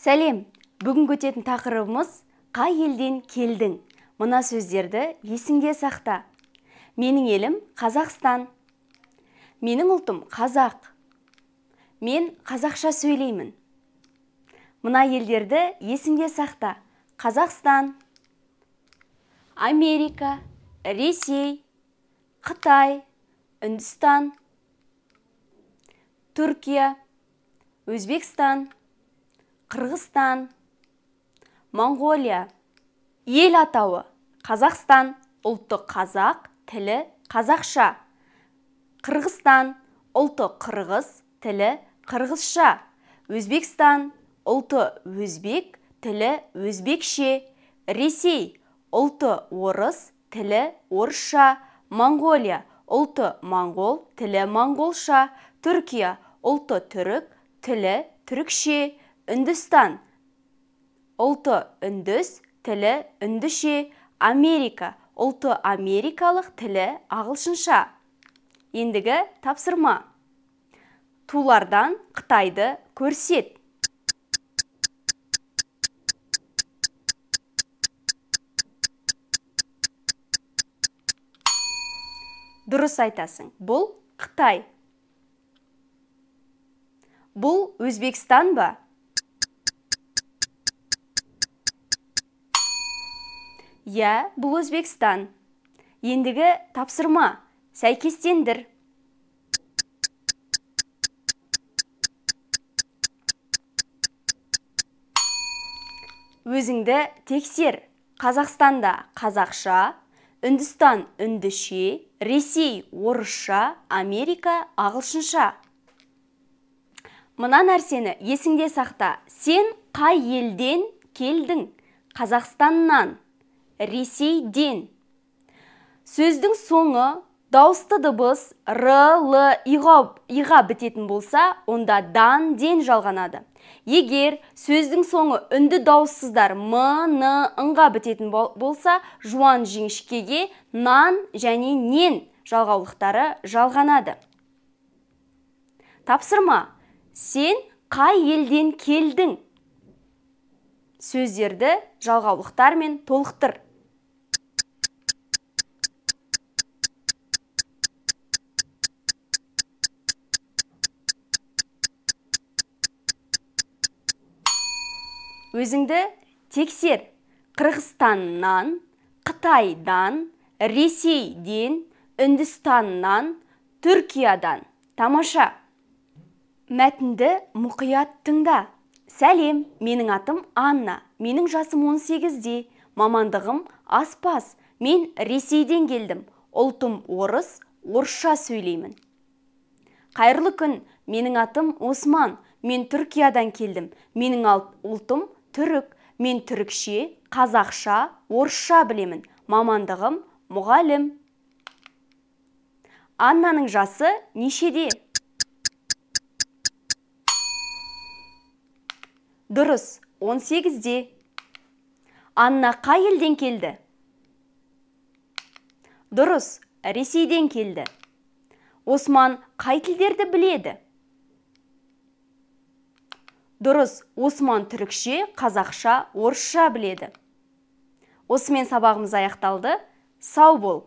Сәлем, бүгін өтетін тақырыбымыз қай елден келдің? Мына сөздерді есіңде сақта. Менің елім Қазақстан. Менің ұлтым Қазақ. Мен қазақша сөйлеймін. Мына елдерді есіңде сақта. Қазақстан, Америка, Ресей, Қытай, Үндістан, Түркия, Өзбекстан, Қырғызстан, Монғолия. Ел атауы Қазақстан, ұлты қазақ, тілі қазақша. Қырғызстан, ұлты қырғыз, тілі қырғызша. Өзбекстан, ұлты өзбек, тілі өзбекше. Ресей, ұлты орыс, тілі орысша. Монғолия, ұлты моңғол, тілі моңғолша. Түркия, ұлты түрік, тілі түрікше. Үндістан, ұлты үндіс, тілі үндіше. Америка, ұлты америкалық, тілі ағылшынша. Ендігі тапсырма. Тулардан Қытайды көрсет. Дұрыс айтасың. Бұл Қытай. Бұл Өзбекстан ба? Я, бұл Өзбекстан. Ендігі тапсырма. Сәйкестендір. Өзіңді тексер. Қазақстанда қазақша, Үндістан үндіше, Ресей орысша, Америка ағылшынша. Мына нәрсені есіңде сақта. Сен қай елден келдің? Қазақстаннан, Ресейден. Сөздің соңы дауысты дыбыс р, л, иға бітетін болса, онда дан, ден жалғанады. Егер сөздің соңы үнді дауыссыздар м, н, ыңға бітетін болса, жуан жіңішкеге нан және нен жалғаулықтары жалғанады. Тапсырма. Сен қай елден келдің? Сөздерді жалғаулықтармен толықтыр. Өзіңді тексер. Қырғызстаннан, Қытайдан, Ресейден, Үндістаннан, Түркиядан. Тамаша. Мәтінді мұқият тыңда. Сәлем, менің атым Анна. Менің жасым 18-де. Мамандығым аспаз. Мен Ресейден келдім. Ұлтым орыс, орысша сөйлеймін. Қайырлы күн, менің атым Осман. Мен Түркиядан келдім. Менің ұлтым түрік. Мен түрікше, қазақша, орысша білемін. Мамандығым мұғалім. Аннаның жасы нешеде? Дұрыс, 18-де. Анна қай елден келді? Дұрыс, Ресейден келді. Осман қай тілдерді біледі? Дұрыс, Осман түрікше, қазақша, орысша біледі. Осымен сабағымыз аяқталды. Сау бол!